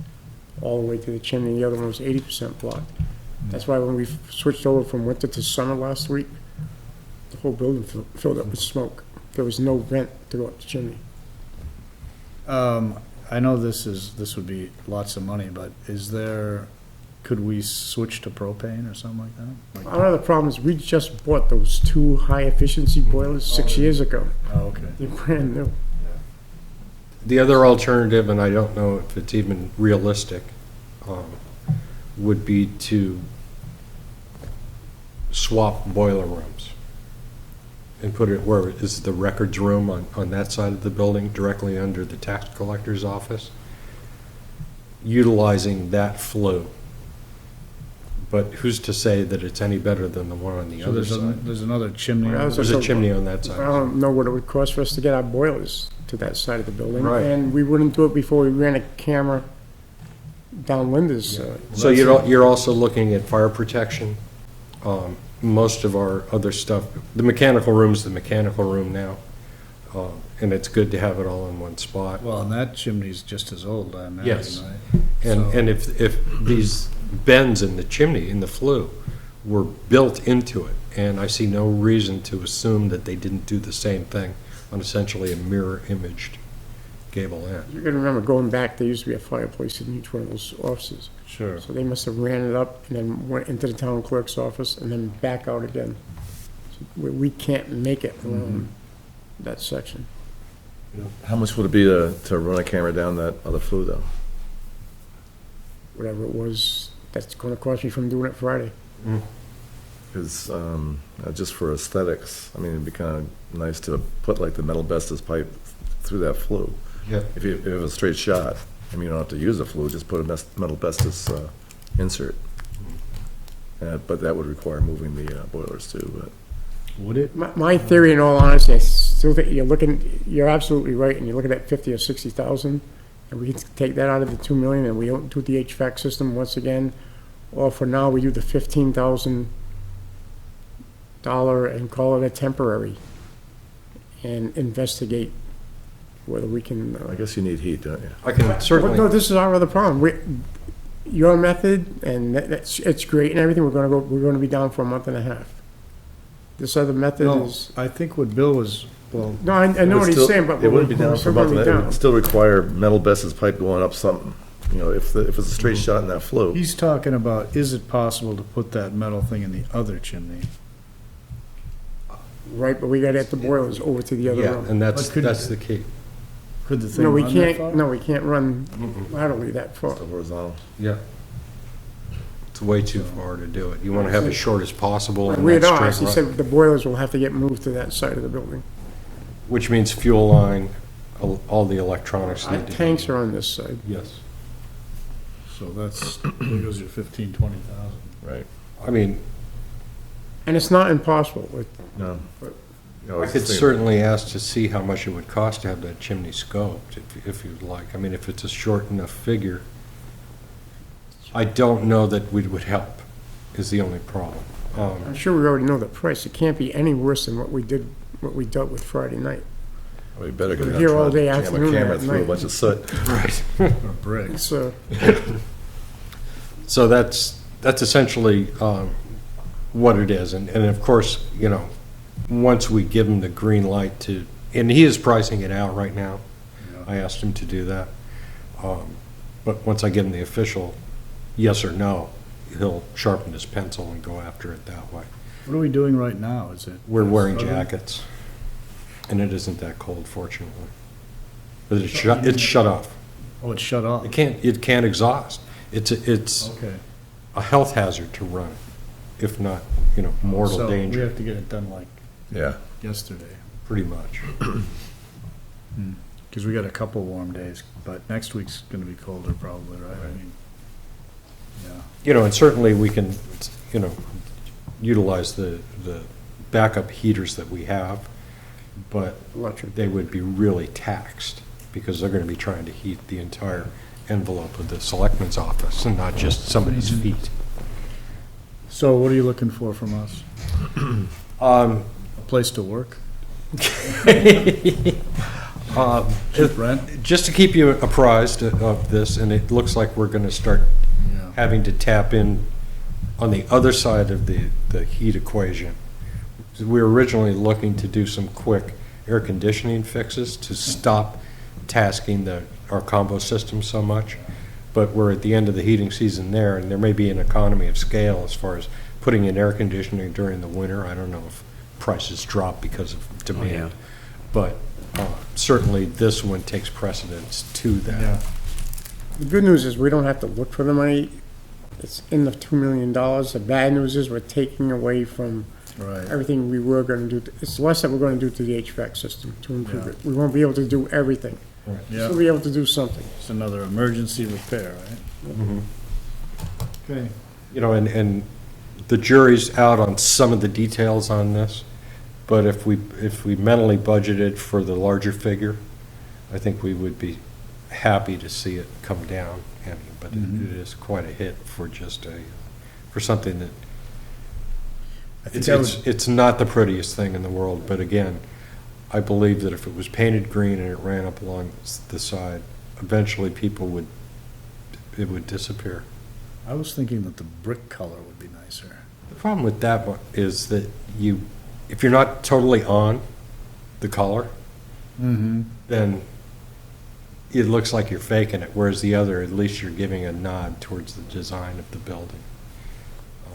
Speaker 8: all the way to the chimney, the other one was 80% blocked. That's why when we switched over from winter to summer last week, the whole building filled up with smoke. There was no vent to go up the chimney.
Speaker 2: I know this would be lots of money, but could we switch to propane or something like that?
Speaker 8: One of the problems, we just bought those two high-efficiency boilers 6 years ago.
Speaker 2: Oh, okay.
Speaker 8: They're brand new.
Speaker 11: The other alternative, and I don't know if it's even realistic, would be to swap boiler rooms and put it where is the records room on that side of the building, directly under the tax collector's office, utilizing that flue. But who's to say that it's any better than the one on the other side?
Speaker 2: There's another chimney.
Speaker 8: Well,
Speaker 11: There's a chimney on that
Speaker 8: I
Speaker 11: side.
Speaker 8: don't know what it would cost for us to get our boilers to that side of the building.
Speaker 11: Right.
Speaker 8: And we wouldn't do it before we ran a camera down Linda's.
Speaker 11: So you're also looking at fire protection. Most of our other stuff, the mechanical room's the mechanical room now, and it's good to have it all in one spot.
Speaker 2: Well, and that chimney's just as old, I imagine,
Speaker 11: Yes.
Speaker 2: right?
Speaker 11: And if these bends in the chimney, in the flue, were built into it, and I see no reason to assume that they didn't do the same thing on essentially a mirror-imaged gable end.
Speaker 8: You gotta remember, going back, there used to be a fireplace in each one of those offices.
Speaker 2: Sure.
Speaker 8: So they must have ran it up and then went into the town clerk's office and then back out again. So we can't make it around that section.
Speaker 3: How much would it be to run a camera down that other flue, though?
Speaker 8: Whatever it was, that's gonna cost me from doing it Friday.
Speaker 3: Because, just for aesthetics, I mean, it'd be kind of nice to put like the metal Bestis pipe through that flue.
Speaker 11: Yeah.
Speaker 3: If it was a straight shot, I mean, you don't have to use a flue, just put a metal Bestis insert. But that would require moving the boilers too, but.
Speaker 2: Would it?
Speaker 8: My theory, in all honesty, I still think you're absolutely right, and you're looking at 50 or 60,000, and we can take that out of the 2 million, and we don't do the HVAC system once again, or for now, we do the $15,000 and call it a temporary, and investigate whether we can.
Speaker 3: I guess you need heat, don't you?
Speaker 11: I can
Speaker 8: No,
Speaker 11: certainly,
Speaker 8: this is our other problem. Your method, and it's great and everything, we're gonna be down for a month and a half. This other method
Speaker 2: No,
Speaker 8: is,
Speaker 2: I think what Bill was, well,
Speaker 8: no, I know what he's saying, but
Speaker 3: It wouldn't be down for a
Speaker 8: we're
Speaker 3: month,
Speaker 8: gonna
Speaker 3: it
Speaker 8: be
Speaker 3: would
Speaker 8: down.
Speaker 3: still require metal Bestis pipe going up something. You know, if it's a straight shot in that flue.
Speaker 2: he's talking about, is it possible to put that metal thing in the other chimney?
Speaker 8: Right, but we gotta have the boilers over to the other
Speaker 11: yeah,
Speaker 8: room.
Speaker 11: and that's
Speaker 2: But could-
Speaker 11: the key.
Speaker 2: Could the thing
Speaker 8: No, we
Speaker 2: run that far?
Speaker 8: can't, no, we can't run laterally that far.
Speaker 3: Horizontal.
Speaker 11: Yeah. It's way too far to do it. You want to have as short as possible in
Speaker 8: We had
Speaker 11: that
Speaker 8: asked,
Speaker 11: straight
Speaker 8: he
Speaker 11: run,
Speaker 8: said the boilers will have to get moved to that side of the building.
Speaker 11: which means fuel line, all the electronics
Speaker 8: Our
Speaker 11: need to be.
Speaker 8: tanks are on this side.
Speaker 11: Yes.
Speaker 2: So that's, there goes your 15, 20,000.
Speaker 3: Right.
Speaker 11: I mean,
Speaker 8: And it's not impossible.
Speaker 3: No.
Speaker 11: I could certainly ask to see how much it would cost to have that chimney scoped, if you'd like. I mean, if it's a short enough figure. I don't know that we would help, is the only problem.
Speaker 8: I'm sure we already know the price. It can't be any worse than what we dealt with Friday night.
Speaker 3: We better get
Speaker 8: We're
Speaker 3: out
Speaker 8: here all day
Speaker 3: jam a
Speaker 8: afternoon,
Speaker 3: camera
Speaker 8: at
Speaker 3: through a
Speaker 8: night.
Speaker 3: bunch of soot.
Speaker 2: Or bricks.
Speaker 8: So,
Speaker 11: So that's essentially what it is. And of course, you know, once we give him the green light to, and he is pricing it out right now. I asked him to do that. But once I give him the official yes or no, he'll sharpen his pencil and go after it that way.
Speaker 2: What are we doing right now? Is it?
Speaker 11: We're wearing jackets, and it isn't that cold, fortunately. But it's shut off.
Speaker 2: Oh, it's shut off.
Speaker 11: It can't exhaust. It's
Speaker 2: Okay.
Speaker 11: a health hazard to run it, if not, you know, mortal
Speaker 2: So we
Speaker 11: danger,
Speaker 2: have to get it done like
Speaker 3: Yeah.
Speaker 2: yesterday.
Speaker 11: pretty much.
Speaker 2: Because we got a couple warm days, but next week's gonna be colder probably, right? I mean, yeah.
Speaker 11: You know, and certainly we can, you know, utilize the backup heaters that we have, but
Speaker 8: electric.
Speaker 11: they would be really taxed, because they're gonna be trying to heat the entire envelope of the selectman's office and not just somebody's feet.
Speaker 2: So what are you looking for from us? A place to work? Cheap rent?
Speaker 11: Just to keep you apprised of this, and it looks like we're gonna start
Speaker 2: Yeah.
Speaker 11: having to tap in on the other side of the heat equation. We were originally looking to do some quick air conditioning fixes to stop tasking our combo system so much. But we're at the end of the heating season there, and there may be an economy of scale as far as putting in air conditioning during the winter. I don't know if prices drop because of demand. But certainly this one takes precedence to that.
Speaker 2: Yeah.
Speaker 8: The good news is we don't have to look for the money. It's in the $2 million. The bad news is we're taking away from
Speaker 2: Right.
Speaker 8: everything we were gonna do. It's less that we're gonna do to the HVAC system to improve
Speaker 2: Yeah.
Speaker 8: it. We won't be able to do everything.
Speaker 2: Yeah,
Speaker 8: We'll be able to do something.
Speaker 2: it's another emergency repair, right?
Speaker 11: Mhm.
Speaker 2: Okay.
Speaker 11: You know, and the jury's out on some of the details on this, but if we mentally budgeted for the larger figure, I think we would be happy to see it come down. I mean, but
Speaker 2: Mhm.
Speaker 11: it is quite a hit for just for something that,
Speaker 2: I think that was,
Speaker 11: it's not the prettiest thing in the world, but again, I believe that if it was painted green and it ran up along the side, eventually it would disappear.
Speaker 2: I was thinking that the brick color would be nicer.
Speaker 11: The problem with that one is that if you're not totally on the color,
Speaker 2: Mm-hmm.
Speaker 11: then it looks like you're faking it, whereas the other, at least you're giving a nod towards the design of the building.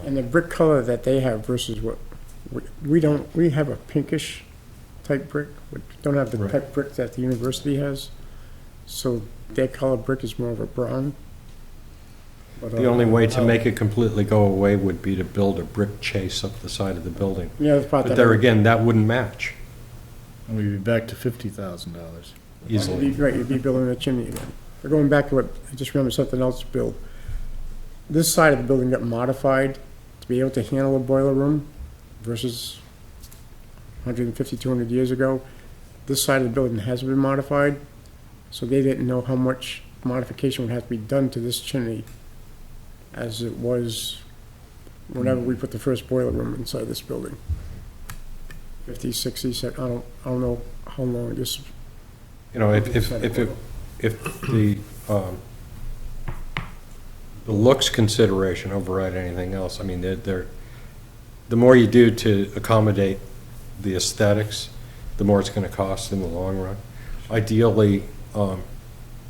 Speaker 8: And the brick color that they have versus what, we have a pinkish type brick. We don't have the
Speaker 11: Right.
Speaker 8: type brick that the university has. So their color brick is more of a brown. But,
Speaker 11: The only way to make it completely go away would be to build a brick chase up the side of the building.
Speaker 8: Yeah, that's part
Speaker 11: But
Speaker 8: that.
Speaker 11: there again, that wouldn't match
Speaker 2: And we'd be back to $50,000.
Speaker 11: easily.
Speaker 8: You'd be right, you'd be building a chimney again. But going back to what, I just remember something else, Bill. This side of the building got modified to be able to handle a boiler room versus 150, 200 years ago. This side of the building hasn't been modified, so they didn't know how much modification would have to be done to this chimney as it was whenever we put the first boiler room inside this building. 50, 60, I don't know how long this.
Speaker 11: You know, if the looks consideration override anything else, I mean, the more you do to accommodate the aesthetics, the more it's going to cost in the long run. Ideally,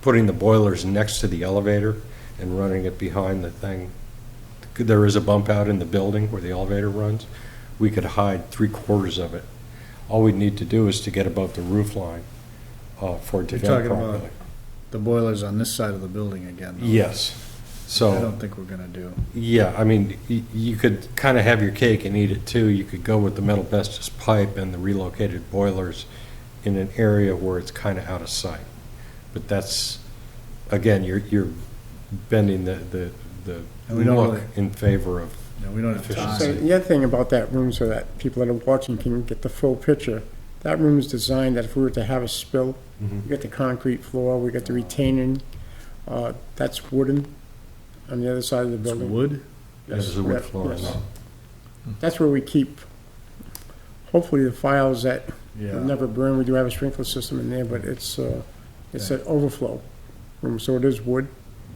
Speaker 11: putting the boilers next to the elevator and running it behind the thing. There is a bump out in the building where the elevator runs. We could hide 3/4 of it. All we need to do is to get above the roof line for it to
Speaker 2: You're
Speaker 11: vent
Speaker 2: talking about
Speaker 11: properly.
Speaker 2: the boiler's on this side of the building again, though.
Speaker 11: Yes.
Speaker 2: I
Speaker 11: So,
Speaker 2: don't think we're gonna do.
Speaker 11: yeah, I mean, you could kind of have your cake and eat it too. You could go with the metal asbestos pipe and the relocated boilers in an area where it's kind of out of sight. But that's, again, you're bending the
Speaker 2: And we don't
Speaker 11: look
Speaker 2: really-
Speaker 11: in favor of
Speaker 2: We don't have
Speaker 11: Efficiency.
Speaker 8: So
Speaker 2: time.
Speaker 8: the other thing about that room, so that people that are watching can get the full picture, that room is designed that if we were to have a spill, we get the concrete floor, we get the retaining, that's wooden on the other side of the
Speaker 2: It's
Speaker 8: building.
Speaker 2: wood?
Speaker 11: This is a wood floor.
Speaker 8: Yes. That's where we keep, hopefully, the files that
Speaker 2: Yeah.
Speaker 8: will never burn. We do have a sprinkler system in there, but it's an overflow room, so it is wood.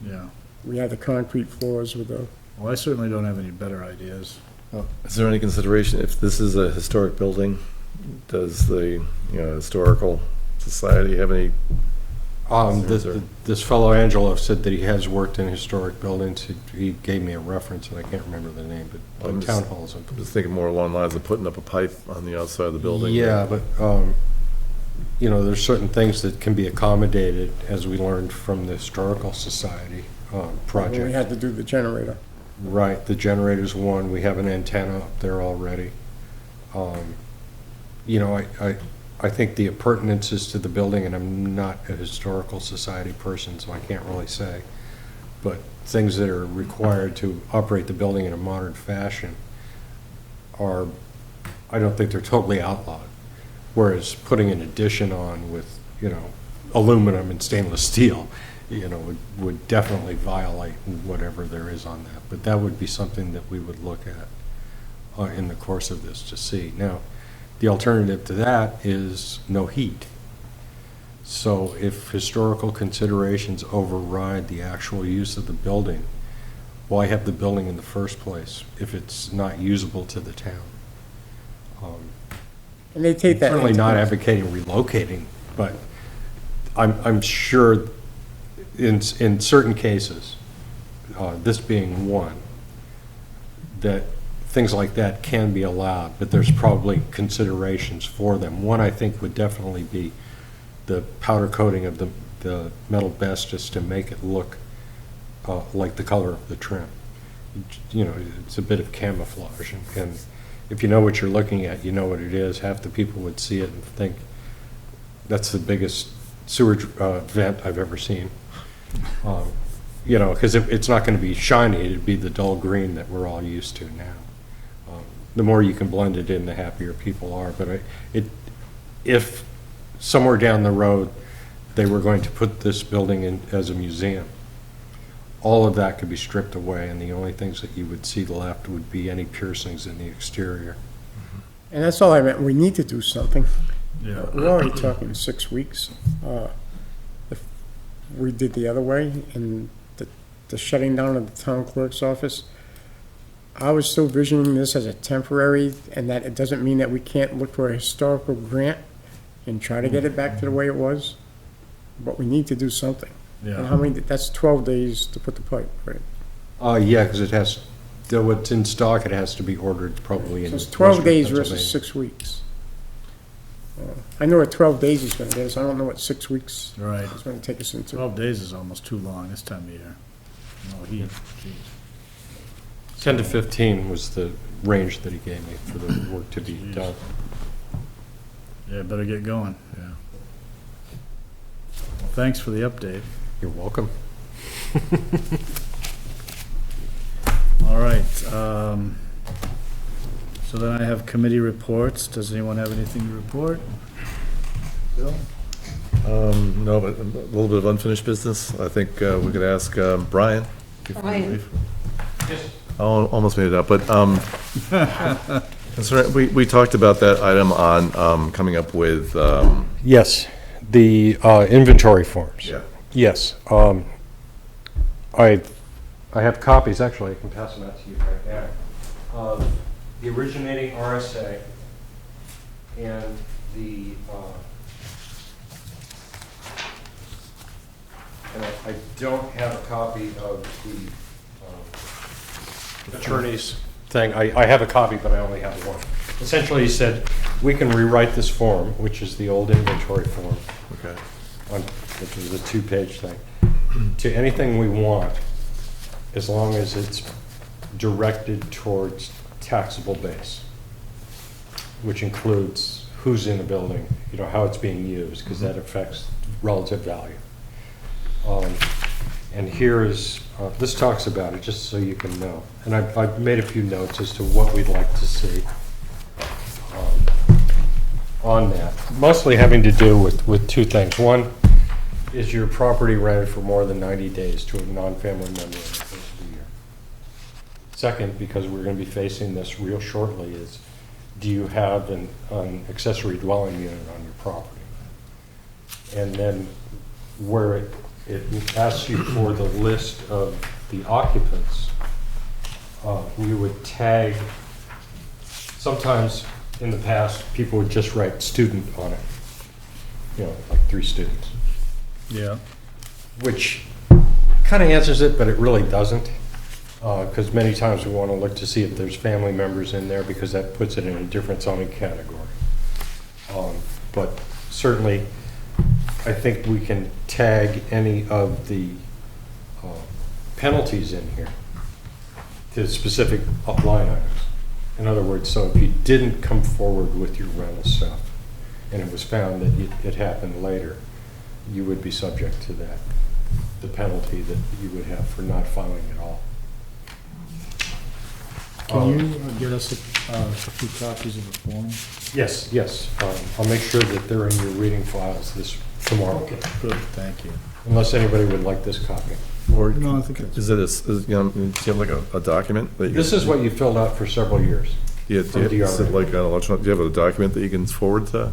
Speaker 2: Yeah.
Speaker 8: We have the concrete floors with the,
Speaker 2: Well, I certainly don't have any better ideas.
Speaker 3: Is there any consideration, if this is a historic building, does the, Historical Society have any?
Speaker 11: This fellow Angelo said that he has worked in historic buildings. He gave me a reference, and I can't remember the name, but
Speaker 3: I'm
Speaker 11: the
Speaker 3: just-
Speaker 11: town halls.
Speaker 3: I'm just thinking more along the lines of putting up a pipe on the outside of the building.
Speaker 11: Yeah, but, there's certain things that can be accommodated, as we learned from the Historical Society project.
Speaker 8: we had to do the generator.
Speaker 11: Right, the generator's one, we have an antenna up there already. I think the appurtenances to the building, and I'm not a historical society person, so I can't really say, but things that are required to operate the building in a modern fashion are, I don't think they're totally outlawed. Whereas putting an addition on with, aluminum and stainless steel would definitely violate whatever there is on that. But that would be something that we would look at in the course of this to see. Now, the alternative to that is no heat. So if historical considerations override the actual use of the building, why have the building in the first place if it's not usable to the town?
Speaker 8: And they take that.
Speaker 11: Certainly not advocating relocating, but I'm sure in certain cases, this being one, that things like that can be allowed, but there's probably considerations for them. One, I think, would definitely be the powder coating of the metal asbestos to make it look like the color of the trim. It's a bit of camouflage, and if you know what you're looking at, you know what it is. Half the people would see it and think, that's the biggest sewage vent I've ever seen. Because it's not going to be shiny, it'd be the dull green that we're all used to now. The more you can blend it in, the happier people are. But if somewhere down the road they were going to put this building in as a museum, all of that could be stripped away, and the only things that you would see left would be any piercings in the exterior.
Speaker 8: And that's all I meant. We need to do something.
Speaker 2: Yeah.
Speaker 8: We're already talking 6 weeks. If we did the other way, and the shutting down of the town clerk's office, I was still visioning this as a temporary, and that it doesn't mean that we can't look for a historical grant and try to get it back to the way it was. But we need to do something. And how many, that's 12 days to put the pipe, right?
Speaker 11: Yeah, because though it's in stock, it has to be ordered probably in.
Speaker 8: So it's 12
Speaker 11: Western
Speaker 8: days
Speaker 11: Pennsylvania.
Speaker 8: versus 6 weeks. I know what 12 days is gonna get us. I don't know what 6 weeks
Speaker 2: Right.
Speaker 8: is gonna take us into.
Speaker 2: 12 days is almost too long this time of year. No heat, geez.
Speaker 11: 10 to 15 was the range that he gave me for the work to be
Speaker 2: Jeez.
Speaker 11: done.
Speaker 2: Yeah, better get going, yeah. Well, thanks for the update.
Speaker 11: You're welcome.
Speaker 2: All right, so then I have committee reports. Does anyone have anything to report? Bill?
Speaker 3: No, but a little bit of unfinished business. I think we could ask Brian. before we leave. I almost made it up, but we talked about that item on coming up with.
Speaker 11: Yes, the inventory forms.
Speaker 3: Yeah.
Speaker 11: Yes. I have copies, actually, I can pass them out to you right now, of the originating RSA and the, and I don't have a copy of the attorney's thing. I have a copy, but I only have one. Essentially, he said, we can rewrite this form, which is the old inventory form,
Speaker 3: Okay.
Speaker 11: which is a 2-page thing, to anything we want, as long as it's directed towards taxable base, which includes who's in the building, how it's being used, because that affects relative value. And here is, this talks about it, just so you can know. And I've made a few notes as to what we'd like to see on that. Mostly having to do with two things. One, is your property rented for more than 90 days to a non-family member in the first of the year? Second, because we're going to be facing this real shortly, is do you have an accessory dwelling unit on your property? And then where it asks you for the list of the occupants, we would tag, sometimes in the past, people would just write student on it, like 3 students.
Speaker 2: Yeah.
Speaker 11: Which kind of answers it, but it really doesn't, because many times we want to look to see if there's family members in there, because that puts it in a different zoning category. But certainly, I think we can tag any of the penalties in here to specific line items. In other words, so if you didn't come forward with your rental stuff, and it was found that it happened later, you would be subject to that, the penalty that you would have for not filing at all.
Speaker 2: Can you get us a few copies of the form?
Speaker 11: Yes. I'll make sure that they're in your reading files tomorrow.
Speaker 2: Good, thank you.
Speaker 11: unless anybody would like this copy.
Speaker 3: Or
Speaker 2: No, I think it's-
Speaker 3: is it, you know, do you have like a document? that you-
Speaker 11: This is what you filled out for several years.
Speaker 3: Yeah,
Speaker 11: from
Speaker 3: do you, is it
Speaker 11: DRA.
Speaker 3: like an electronic, do you have a document that you can forward to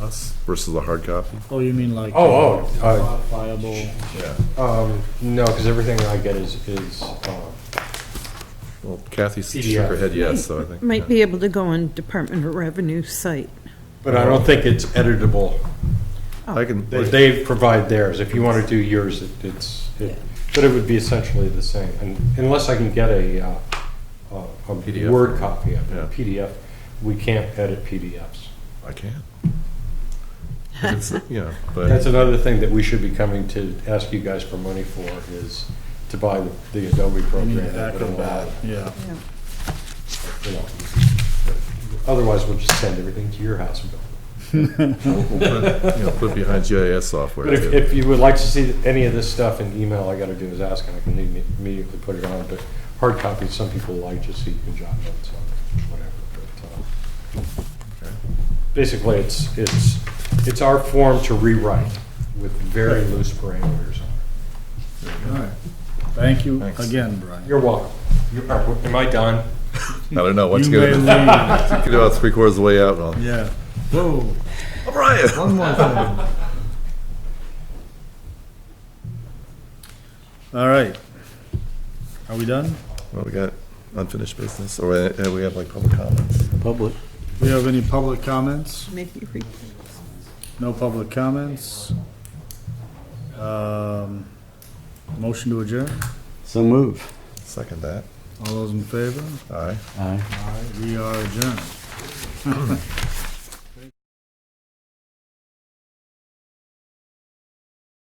Speaker 3: us versus a hard copy?
Speaker 2: Oh, you mean like?
Speaker 3: Yeah.
Speaker 2: Viable?
Speaker 11: No, because everything I get is
Speaker 3: Well, Kathy shook
Speaker 11: PDF.
Speaker 3: her head yes, so I think.
Speaker 12: Might be able to go on Department of Revenue site.
Speaker 11: but I don't think it's editable.
Speaker 3: I can,
Speaker 11: They provide theirs. If you want to do yours, but it would be essentially the same. And unless I can get a
Speaker 3: PDF.
Speaker 11: Word copy of
Speaker 3: Yeah.
Speaker 11: it, PDF, we can't edit PDFs.
Speaker 3: I can. It's, you know, but.
Speaker 11: That's another thing that we should be coming to ask you guys for money for, is to buy the Adobe program that would allow,
Speaker 2: Yeah.
Speaker 11: you know. Otherwise, we'll just send everything to your house.
Speaker 3: We'll put it behind GIS software.
Speaker 11: But
Speaker 3: too.
Speaker 11: if you would like to see any of this stuff in email, all I gotta do is ask, and I can immediately put it on. But hard copies, some people like just so you can jot notes on it, whatever. But basically, it's our form to rewrite with very loose parameters on it.
Speaker 2: All right. Thank you
Speaker 3: Thanks.
Speaker 2: again, Brian.
Speaker 11: You're welcome. Am I done?
Speaker 3: I don't know, once
Speaker 2: You
Speaker 3: you
Speaker 2: may
Speaker 3: get,
Speaker 2: leave.
Speaker 3: get about 3/4 of the way out, and I'll,
Speaker 2: Yeah. Whoa.
Speaker 3: oh, Brian!
Speaker 2: One more thing. All right. Are we done?
Speaker 3: Well, we got unfinished business, or we have like public comments.
Speaker 10: Public.
Speaker 2: Do we have any public comments?
Speaker 12: Maybe re-
Speaker 2: No public comments. Motion to adjourn?
Speaker 10: So move.
Speaker 3: Second that.
Speaker 2: All those in favor?
Speaker 3: Aye.
Speaker 10: Aye.
Speaker 2: Aye. We are adjourned.